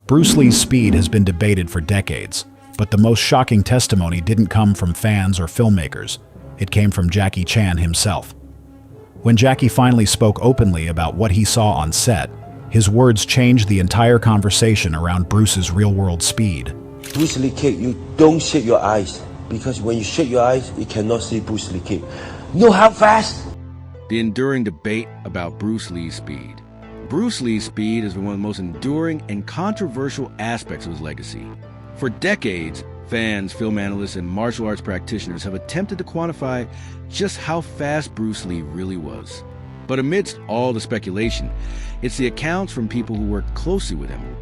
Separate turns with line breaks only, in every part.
Bruce Lee's speed has been debated for decades, but the most shocking testimony didn't come from fans or filmmakers. It came from Jackie Chan himself. When Jackie finally spoke openly about what he saw on set, his words changed the entire conversation around Bruce's real-world speed.
Bruce Lee kid, you don't shut your eyes, because when you shut your eyes, you cannot see Bruce Lee kid. You know how fast?
The enduring debate about Bruce Lee's speed. Bruce Lee's speed has been one of the most enduring and controversial aspects of his legacy. For decades, fans, film analysts, and martial arts practitioners have attempted to quantify just how fast Bruce Lee really was. But amidst all the speculation, it's the accounts from people who worked closely with him.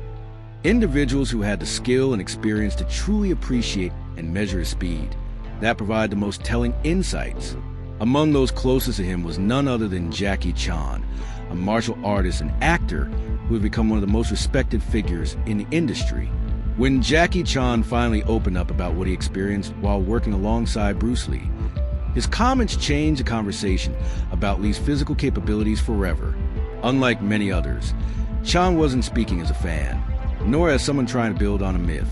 Individuals who had the skill and experience to truly appreciate and measure his speed, that provide the most telling insights. Among those closest to him was none other than Jackie Chan, a martial artist and actor who had become one of the most respected figures in the industry. When Jackie Chan finally opened up about what he experienced while working alongside Bruce Lee, his comments changed the conversation about Lee's physical capabilities forever. Unlike many others, Chan wasn't speaking as a fan, nor as someone trying to build on a myth.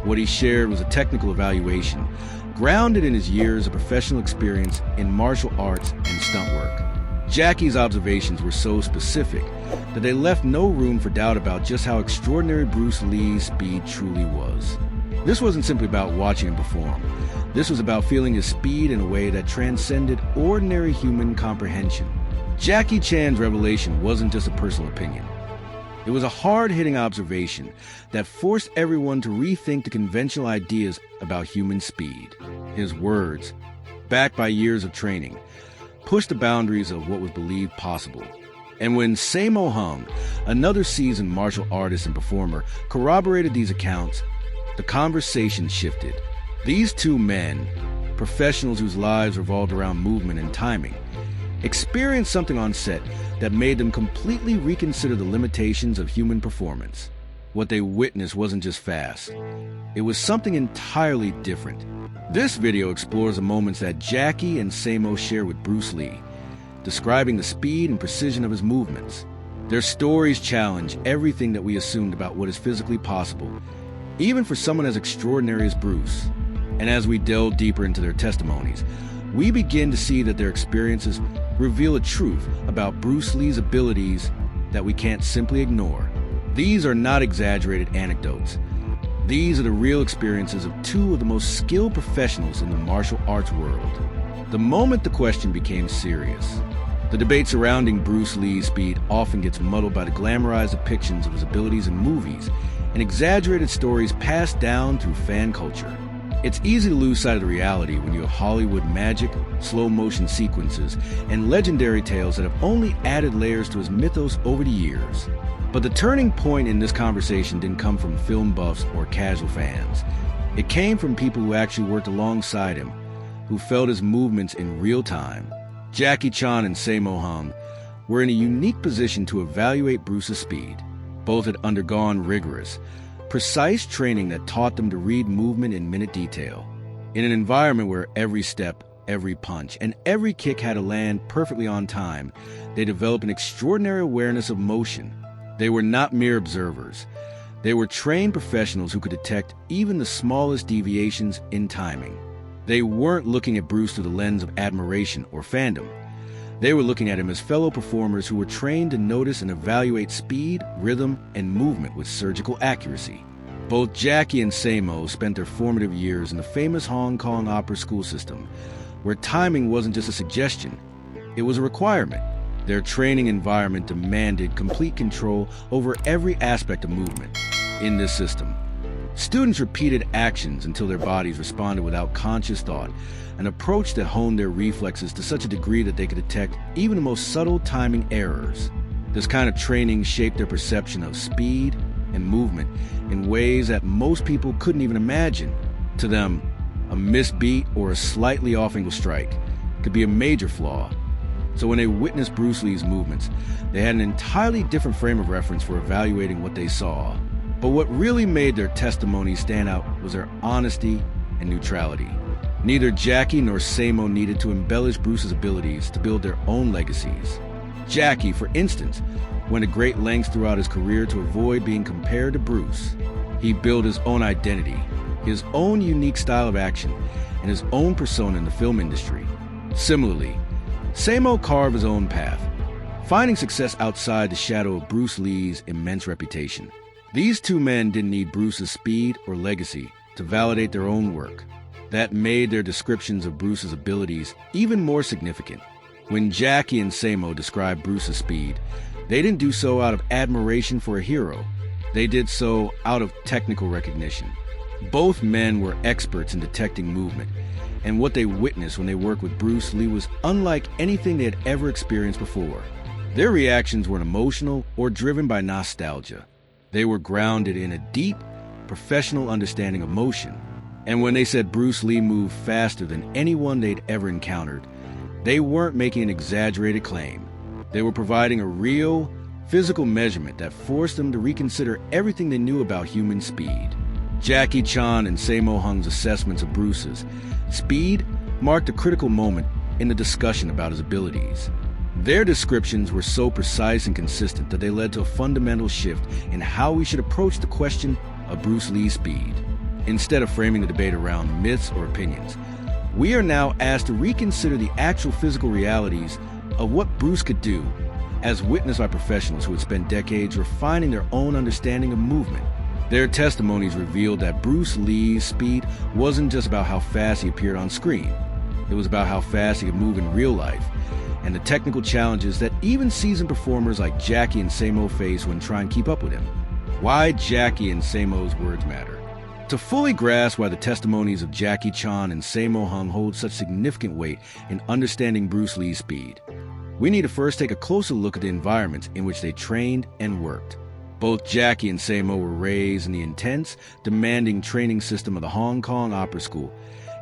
What he shared was a technical evaluation, grounded in his years of professional experience in martial arts and stunt work. Jackie's observations were so specific that they left no room for doubt about just how extraordinary Bruce Lee's speed truly was. This wasn't simply about watching him perform. This was about feeling his speed in a way that transcended ordinary human comprehension. Jackie Chan's revelation wasn't just a personal opinion. It was a hard-hitting observation that forced everyone to rethink the conventional ideas about human speed. His words, backed by years of training, pushed the boundaries of what was believed possible. And when Sammo Hung, another seasoned martial artist and performer, corroborated these accounts, the conversation shifted. These two men, professionals whose lives revolved around movement and timing, experienced something on set that made them completely reconsider the limitations of human performance. What they witnessed wasn't just fast. It was something entirely different. This video explores the moments that Jackie and Sammo share with Bruce Lee, describing the speed and precision of his movements. Their stories challenge everything that we assumed about what is physically possible, even for someone as extraordinary as Bruce. And as we delve deeper into their testimonies, we begin to see that their experiences reveal a truth about Bruce Lee's abilities that we can't simply ignore. These are not exaggerated anecdotes. These are the real experiences of two of the most skilled professionals in the martial arts world. The moment the question became serious, the debate surrounding Bruce Lee's speed often gets muddled by the glamorized depictions of his abilities in movies and exaggerated stories passed down through fan culture. It's easy to lose sight of the reality when you have Hollywood magic, slow-motion sequences, and legendary tales that have only added layers to his mythos over the years. But the turning point in this conversation didn't come from film buffs or casual fans. It came from people who actually worked alongside him, who felt his movements in real time. Jackie Chan and Sammo Hung were in a unique position to evaluate Bruce's speed. Both had undergone rigorous, precise training that taught them to read movement in minute detail. In an environment where every step, every punch, and every kick had to land perfectly on time, they developed an extraordinary awareness of motion. They were not mere observers. They were trained professionals who could detect even the smallest deviations in timing. They weren't looking at Bruce through the lens of admiration or fandom. They were looking at him as fellow performers who were trained to notice and evaluate speed, rhythm, and movement with surgical accuracy. Both Jackie and Sammo spent their formative years in the famous Hong Kong opera school system, where timing wasn't just a suggestion, it was a requirement. Their training environment demanded complete control over every aspect of movement. In this system, students repeated actions until their bodies responded without conscious thought, an approach that honed their reflexes to such a degree that they could detect even the most subtle timing errors. This kind of training shaped their perception of speed and movement in ways that most people couldn't even imagine. To them, a missed beat or a slightly off-angle strike could be a major flaw. So when they witnessed Bruce Lee's movements, they had an entirely different frame of reference for evaluating what they saw. But what really made their testimonies stand out was their honesty and neutrality. Neither Jackie nor Sammo needed to embellish Bruce's abilities to build their own legacies. Jackie, for instance, went to great lengths throughout his career to avoid being compared to Bruce. He built his own identity, his own unique style of action, and his own persona in the film industry. Similarly, Sammo carved his own path, finding success outside the shadow of Bruce Lee's immense reputation. These two men didn't need Bruce's speed or legacy to validate their own work. That made their descriptions of Bruce's abilities even more significant. When Jackie and Sammo described Bruce's speed, they didn't do so out of admiration for a hero. They did so out of technical recognition. Both men were experts in detecting movement, and what they witnessed when they worked with Bruce Lee was unlike anything they had ever experienced before. Their reactions weren't emotional or driven by nostalgia. They were grounded in a deep, professional understanding of motion. And when they said Bruce Lee moved faster than anyone they'd ever encountered, they weren't making an exaggerated claim. They were providing a real, physical measurement that forced them to reconsider everything they knew about human speed. Jackie Chan and Sammo Hung's assessments of Bruce's speed marked a critical moment in the discussion about his abilities. Their descriptions were so precise and consistent that they led to a fundamental shift in how we should approach the question of Bruce Lee's speed. Instead of framing the debate around myths or opinions, we are now asked to reconsider the actual physical realities of what Bruce could do, as witnessed by professionals who had spent decades refining their own understanding of movement. Their testimonies revealed that Bruce Lee's speed wasn't just about how fast he appeared on screen. It was about how fast he could move in real life, and the technical challenges that even seasoned performers like Jackie and Sammo face when trying to keep up with him. Why Jackie and Sammo's words matter. To fully grasp why the testimonies of Jackie Chan and Sammo Hung hold such significant weight in understanding Bruce Lee's speed, we need to first take a closer look at the environments in which they trained and worked. Both Jackie and Sammo were raised in the intense, demanding training system of the Hong Kong Opera School,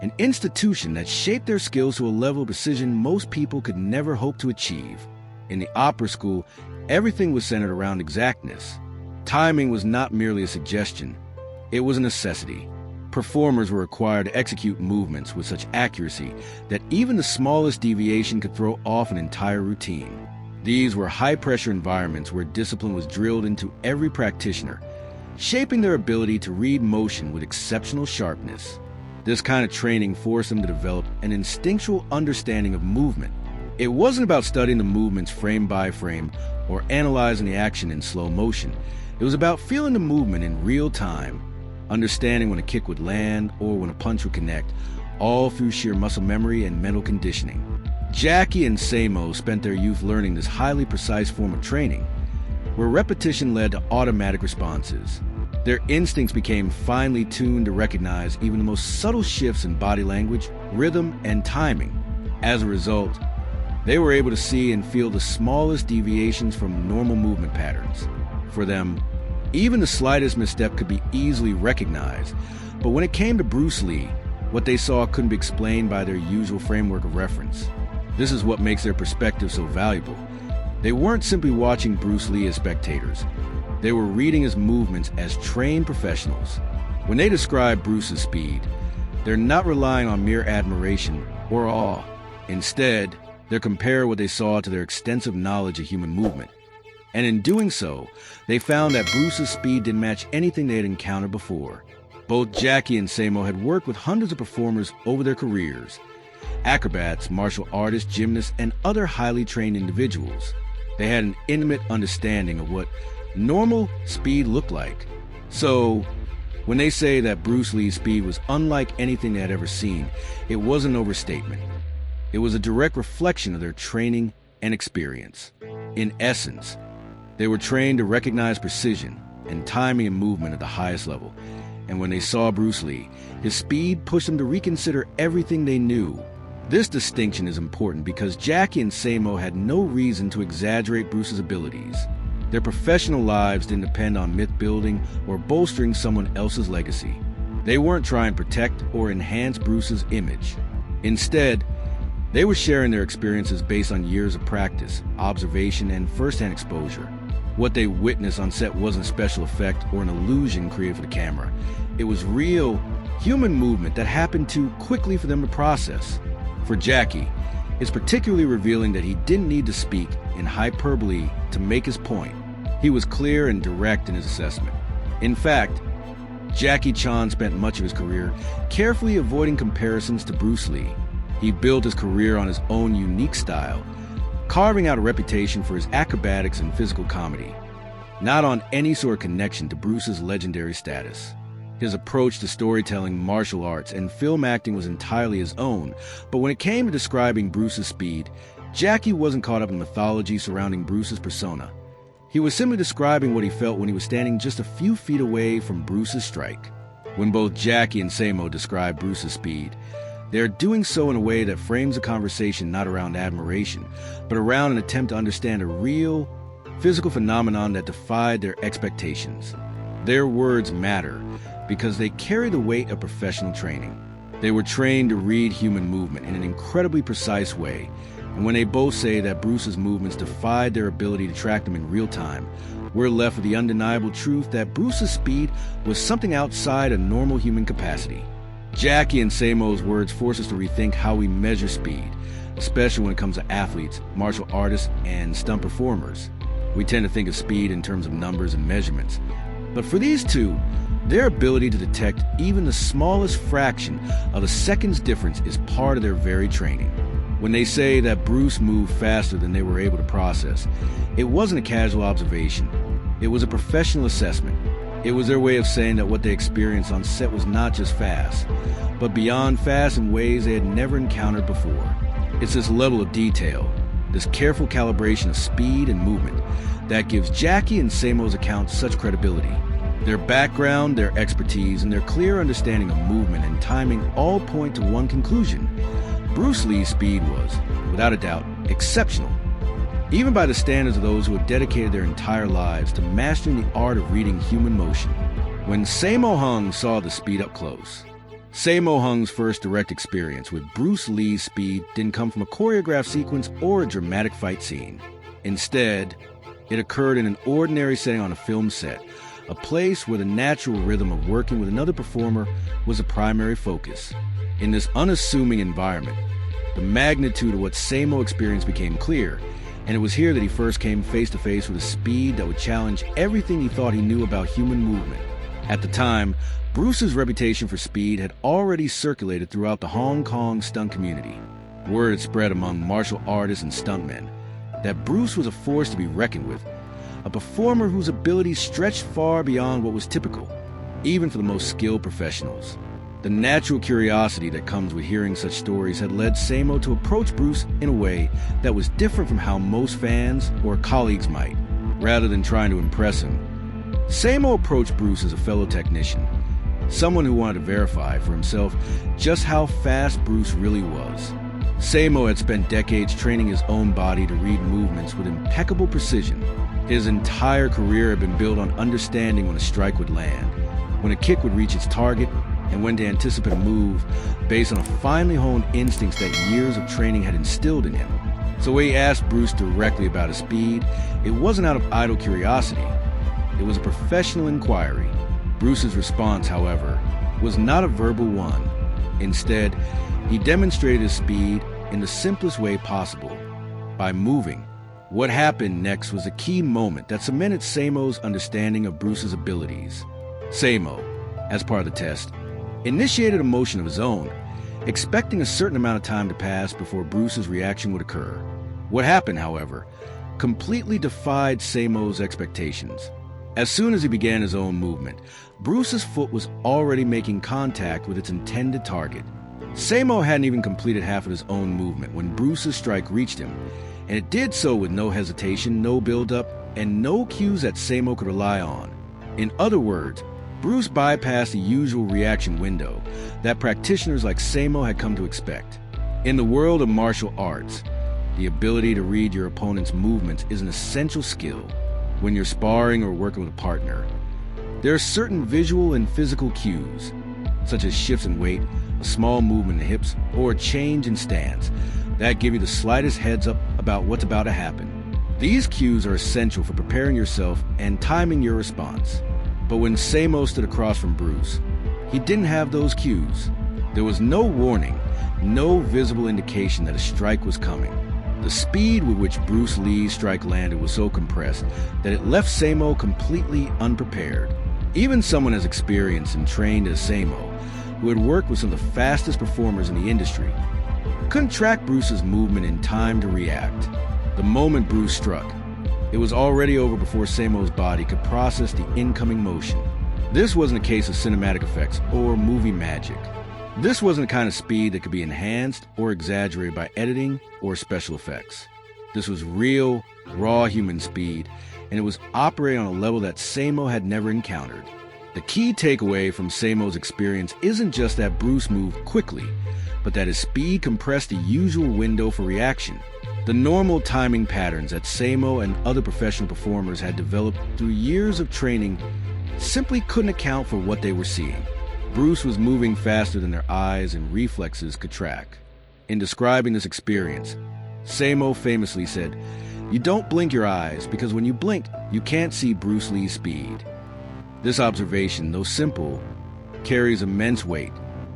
an institution that shaped their skills to a level of precision most people could never hope to achieve. In the opera school, everything was centered around exactness. Timing was not merely a suggestion, it was a necessity. Performers were required to execute movements with such accuracy that even the smallest deviation could throw off an entire routine. These were high-pressure environments where discipline was drilled into every practitioner, shaping their ability to read motion with exceptional sharpness. This kind of training forced them to develop an instinctual understanding of movement. It wasn't about studying the movements frame by frame or analyzing the action in slow motion. It was about feeling the movement in real time, understanding when a kick would land or when a punch would connect, all through sheer muscle memory and mental conditioning. Jackie and Sammo spent their youth learning this highly precise form of training, where repetition led to automatic responses. Their instincts became finely tuned to recognize even the most subtle shifts in body language, rhythm, and timing. As a result, they were able to see and feel the smallest deviations from normal movement patterns. For them, even the slightest misstep could be easily recognized, but when it came to Bruce Lee, what they saw couldn't be explained by their usual framework of reference. This is what makes their perspective so valuable. They weren't simply watching Bruce Lee as spectators. They were reading his movements as trained professionals. When they describe Bruce's speed, they're not relying on mere admiration or awe. Instead, they're comparing what they saw to their extensive knowledge of human movement. And in doing so, they found that Bruce's speed didn't match anything they had encountered before. Both Jackie and Sammo had worked with hundreds of performers over their careers. Acrobats, martial artists, gymnasts, and other highly trained individuals. They had an intimate understanding of what normal speed looked like. So, when they say that Bruce Lee's speed was unlike anything they had ever seen, it wasn't an overstatement. It was a direct reflection of their training and experience. In essence, they were trained to recognize precision and timing and movement at the highest level. And when they saw Bruce Lee, his speed pushed them to reconsider everything they knew. This distinction is important because Jackie and Sammo had no reason to exaggerate Bruce's abilities. Their professional lives didn't depend on myth building or bolstering someone else's legacy. They weren't trying to protect or enhance Bruce's image. Instead, they were sharing their experiences based on years of practice, observation, and first-hand exposure. What they witnessed on set wasn't a special effect or an illusion created for the camera. It was real, human movement that happened too quickly for them to process. For Jackie, It's particularly revealing that he didn't need to speak in hyperbole to make his point. He was clear and direct in his assessment. In fact, Jackie Chan spent much of his career carefully avoiding comparisons to Bruce Lee. He built his career on his own unique style, carving out a reputation for his acrobatics and physical comedy, not on any sort of connection to Bruce's legendary status. His approach to storytelling, martial arts, and film acting was entirely his own, but when it came to describing Bruce's speed, Jackie wasn't caught up in the mythology surrounding Bruce's persona. He was simply describing what he felt when he was standing just a few feet away from Bruce's strike. When both Jackie and Sammo describe Bruce's speed, they are doing so in a way that frames the conversation not around admiration, but around an attempt to understand a real, physical phenomenon that defied their expectations. Their words matter because they carry the weight of professional training. They were trained to read human movement in an incredibly precise way, and when they both say that Bruce's movements defied their ability to track them in real time, we're left with the undeniable truth that Bruce's speed was something outside a normal human capacity. Jackie and Sammo's words force us to rethink how we measure speed, especially when it comes to athletes, martial artists, and stunt performers. We tend to think of speed in terms of numbers and measurements, but for these two, their ability to detect even the smallest fraction of a second's difference is part of their very training. When they say that Bruce moved faster than they were able to process, it wasn't a casual observation. It was a professional assessment. It was their way of saying that what they experienced on set was not just fast, but beyond fast in ways they had never encountered before. It's this level of detail, this careful calibration of speed and movement, that gives Jackie and Sammo's account such credibility. Their background, their expertise, and their clear understanding of movement and timing all point to one conclusion. Bruce Lee's speed was, without a doubt, exceptional, even by the standards of those who had dedicated their entire lives to mastering the art of reading human motion. When Sammo Hung saw the speed up close, Sammo Hung's first direct experience with Bruce Lee's speed didn't come from a choreographed sequence or a dramatic fight scene. Instead, it occurred in an ordinary setting on a film set, a place where the natural rhythm of working with another performer was a primary focus. In this unassuming environment, the magnitude of what Sammo experienced became clear, and it was here that he first came face to face with a speed that would challenge everything he thought he knew about human movement. At the time, Bruce's reputation for speed had already circulated throughout the Hong Kong stunt community. Word spread among martial artists and stuntmen that Bruce was a force to be reckoned with, a performer whose abilities stretched far beyond what was typical, even for the most skilled professionals. The natural curiosity that comes with hearing such stories had led Sammo to approach Bruce in a way that was different from how most fans or colleagues might. Rather than trying to impress him, Sammo approached Bruce as a fellow technician, someone who wanted to verify for himself just how fast Bruce really was. Sammo had spent decades training his own body to read movements with impeccable precision. His entire career had been built on understanding when a strike would land, when a kick would reach its target, and when to anticipate a move based on a finely honed instincts that years of training had instilled in him. So when he asked Bruce directly about his speed, it wasn't out of idle curiosity. It was a professional inquiry. Bruce's response, however, was not a verbal one. Instead, he demonstrated his speed in the simplest way possible, by moving. What happened next was a key moment that cemented Sammo's understanding of Bruce's abilities. Sammo, as part of the test, initiated a motion of his own, expecting a certain amount of time to pass before Bruce's reaction would occur. What happened, however, completely defied Sammo's expectations. As soon as he began his own movement, Bruce's foot was already making contact with its intended target. Sammo hadn't even completed half of his own movement when Bruce's strike reached him, and it did so with no hesitation, no build-up, and no cues that Sammo could rely on. In other words, Bruce bypassed the usual reaction window that practitioners like Sammo had come to expect. In the world of martial arts, the ability to read your opponent's movements is an essential skill. When you're sparring or working with a partner, there are certain visual and physical cues, such as shifts in weight, a small movement in the hips, or a change in stance, that give you the slightest heads up about what's about to happen. These cues are essential for preparing yourself and timing your response. But when Sammo stood across from Bruce, he didn't have those cues. There was no warning, no visible indication that a strike was coming. The speed with which Bruce Lee's strike landed was so compressed that it left Sammo completely unprepared. Even someone as experienced and trained as Sammo, who had worked with some of the fastest performers in the industry, couldn't track Bruce's movement in time to react. The moment Bruce struck, it was already over before Sammo's body could process the incoming motion. This wasn't a case of cinematic effects or movie magic. This wasn't the kind of speed that could be enhanced or exaggerated by editing or special effects. This was real, raw human speed, and it was operating on a level that Sammo had never encountered. The key takeaway from Sammo's experience isn't just that Bruce moved quickly, but that his speed compressed the usual window for reaction. The normal timing patterns that Sammo and other professional performers had developed through years of training simply couldn't account for what they were seeing. Bruce was moving faster than their eyes and reflexes could track. In describing this experience, Sammo famously said, "You don't blink your eyes because when you blink, you can't see Bruce Lee's speed." This observation, though simple, carries immense weight.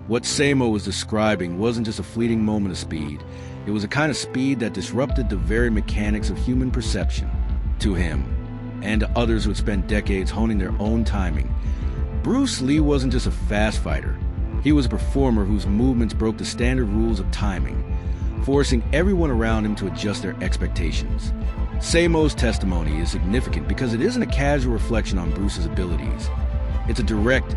What Sammo was describing wasn't just a fleeting moment of speed. It was a kind of speed that disrupted the very mechanics of human perception. To him, and to others who had spent decades honing their own timing, Bruce Lee wasn't just a fast fighter. He was a performer whose movements broke the standard rules of timing, forcing everyone around him to adjust their expectations. Sammo's testimony is significant because it isn't a casual reflection on Bruce's abilities. It's a direct,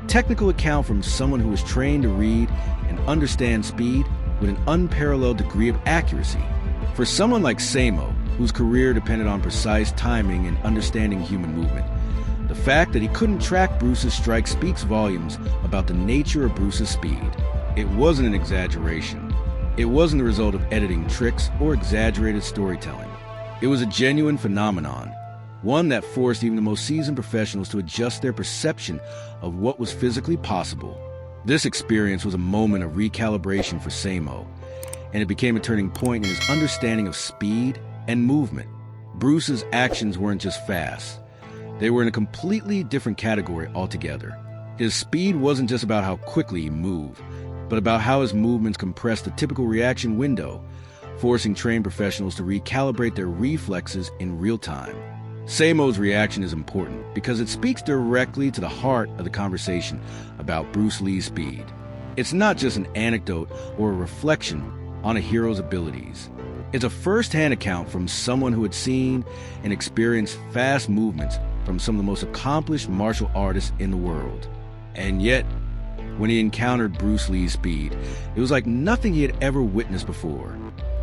technical account from someone who was trained to read and understand speed with an unparalleled degree of accuracy. For someone like Sammo, whose career depended on precise timing and understanding human movement, the fact that he couldn't track Bruce's strike speaks volumes about the nature of Bruce's speed. It wasn't an exaggeration. It wasn't the result of editing tricks or exaggerated storytelling. It was a genuine phenomenon, one that forced even the most seasoned professionals to adjust their perception of what was physically possible. This experience was a moment of recalibration for Sammo, and it became a turning point in his understanding of speed and movement. Bruce's actions weren't just fast. They were in a completely different category altogether. His speed wasn't just about how quickly he moved, but about how his movements compressed the typical reaction window, forcing trained professionals to recalibrate their reflexes in real time. Sammo's reaction is important because it speaks directly to the heart of the conversation about Bruce Lee's speed. It's not just an anecdote or a reflection on a hero's abilities. It's a first-hand account from someone who had seen and experienced fast movements from some of the most accomplished martial artists in the world. And yet, when he encountered Bruce Lee's speed, it was like nothing he had ever witnessed before.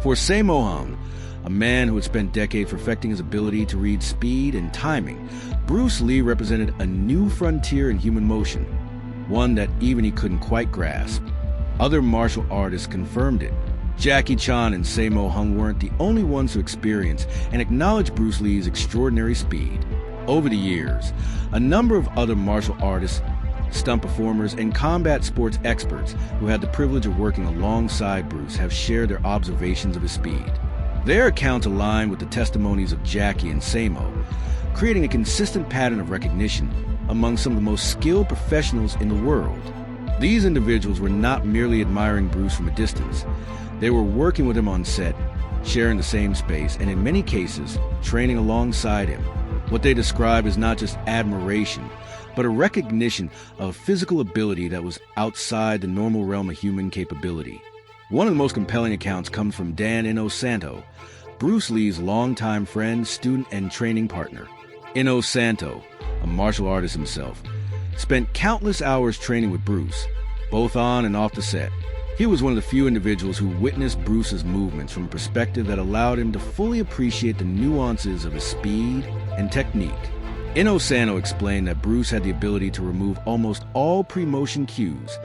For Sammo Hung, a man who had spent decades perfecting his ability to read speed and timing, Bruce Lee represented a new frontier in human motion, one that even he couldn't quite grasp. Other martial artists confirmed it. Jackie Chan and Sammo Hung weren't the only ones to experience and acknowledge Bruce Lee's extraordinary speed. Over the years, a number of other martial artists, stunt performers, and combat sports experts who had the privilege of working alongside Bruce have shared their observations of his speed. Their accounts align with the testimonies of Jackie and Sammo, creating a consistent pattern of recognition among some of the most skilled professionals in the world. These individuals were not merely admiring Bruce from a distance. They were working with him on set, sharing the same space, and in many cases, training alongside him. What they describe is not just admiration, but a recognition of physical ability that was outside the normal realm of human capability. One of the most compelling accounts comes from Dan Inosanto, Bruce Lee's longtime friend, student, and training partner. Inosanto, a martial artist himself, spent countless hours training with Bruce, both on and off the set. He was one of the few individuals who witnessed Bruce's movements from a perspective that allowed him to fully appreciate the nuances of his speed and technique. Inosanto explained that Bruce had the ability to remove almost all pre-motion cues,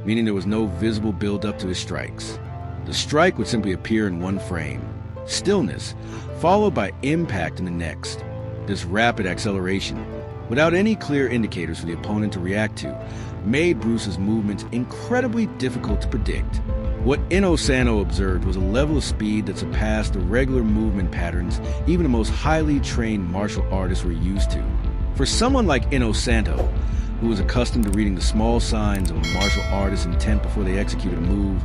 meaning there was no visible build-up to his strikes. The strike would simply appear in one frame, stillness, followed by impact in the next. This rapid acceleration, without any clear indicators for the opponent to react to, made Bruce's movements incredibly difficult to predict. What Inosanto observed was a level of speed that surpassed the regular movement patterns even the most highly trained martial artists were used to. For someone like Inosanto, who was accustomed to reading the small signs of a martial artist's intent before they executed a move,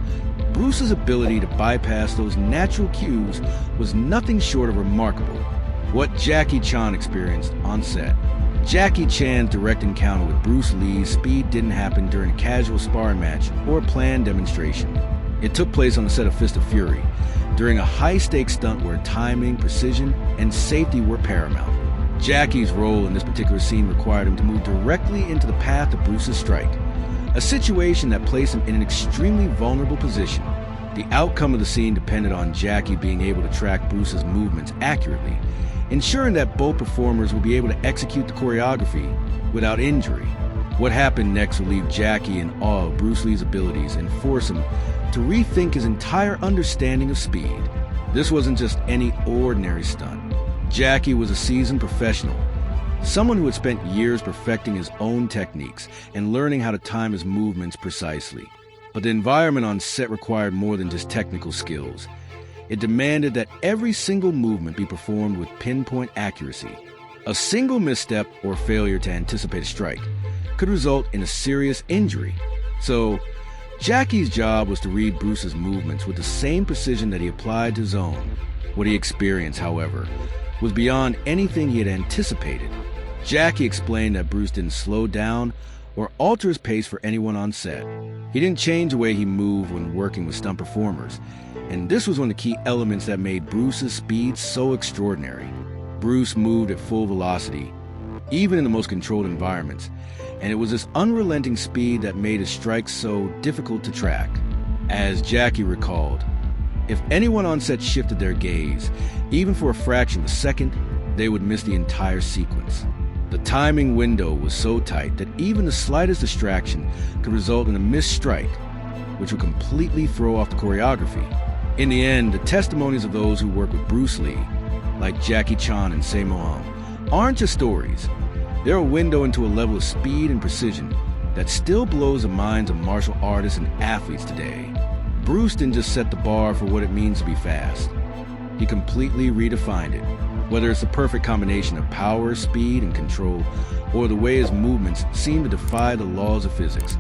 Bruce's ability to bypass those natural cues was nothing short of remarkable. What Jackie Chan experienced on set. Jackie Chan's direct encounter with Bruce Lee's speed didn't happen during a casual sparring match or a planned demonstration. It took place on the set of Fist of Fury, during a high-stakes stunt where timing, precision, and safety were paramount. Jackie's role in this particular scene required him to move directly into the path of Bruce's strike, a situation that placed him in an extremely vulnerable position. The outcome of the scene depended on Jackie being able to track Bruce's movements accurately, ensuring that both performers would be able to execute the choreography without injury. What happened next would leave Jackie in awe of Bruce Lee's abilities and force him to rethink his entire understanding of speed. This wasn't just any ordinary stunt. Jackie was a seasoned professional, someone who had spent years perfecting his own techniques and learning how to time his movements precisely. But the environment on set required more than just technical skills. It demanded that every single movement be performed with pinpoint accuracy. A single misstep or failure to anticipate a strike could result in a serious injury. So, Jackie's job was to read Bruce's movements with the same precision that he applied to his own. What he experienced, however, was beyond anything he had anticipated. Jackie explained that Bruce didn't slow down or alter his pace for anyone on set. He didn't change the way he moved when working with stunt performers, and this was one of the key elements that made Bruce's speed so extraordinary. Bruce moved at full velocity, even in the most controlled environments, and it was this unrelenting speed that made his strikes so difficult to track. As Jackie recalled, if anyone on set shifted their gaze, even for a fraction of a second, they would miss the entire sequence. The timing window was so tight that even the slightest distraction could result in a missed strike, which would completely throw off the choreography. In the end, the testimonies of those who work with Bruce Lee, like Jackie Chan and Sammo Hung, aren't just stories. They're a window into a level of speed and precision that still blows the minds of martial artists and athletes today. Bruce didn't just set the bar for what it means to be fast. He completely redefined it. Whether it's the perfect combination of power, speed, and control, or the way his movements seem to defy the laws of physics,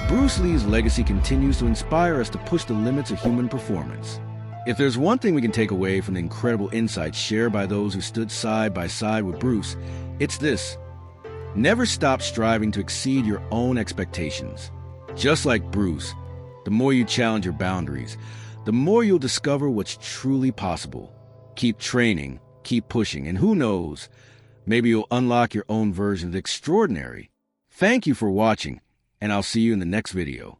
Bruce Lee's legacy continues to inspire us to push the limits of human performance. If there's one thing we can take away from the incredible insights shared by those who stood side by side with Bruce, it's this: never stop striving to exceed your own expectations. Just like Bruce, the more you challenge your boundaries, the more you'll discover what's truly possible. Keep training, keep pushing, and who knows, maybe you'll unlock your own version of the extraordinary. Thank you for watching, and I'll see you in the next video.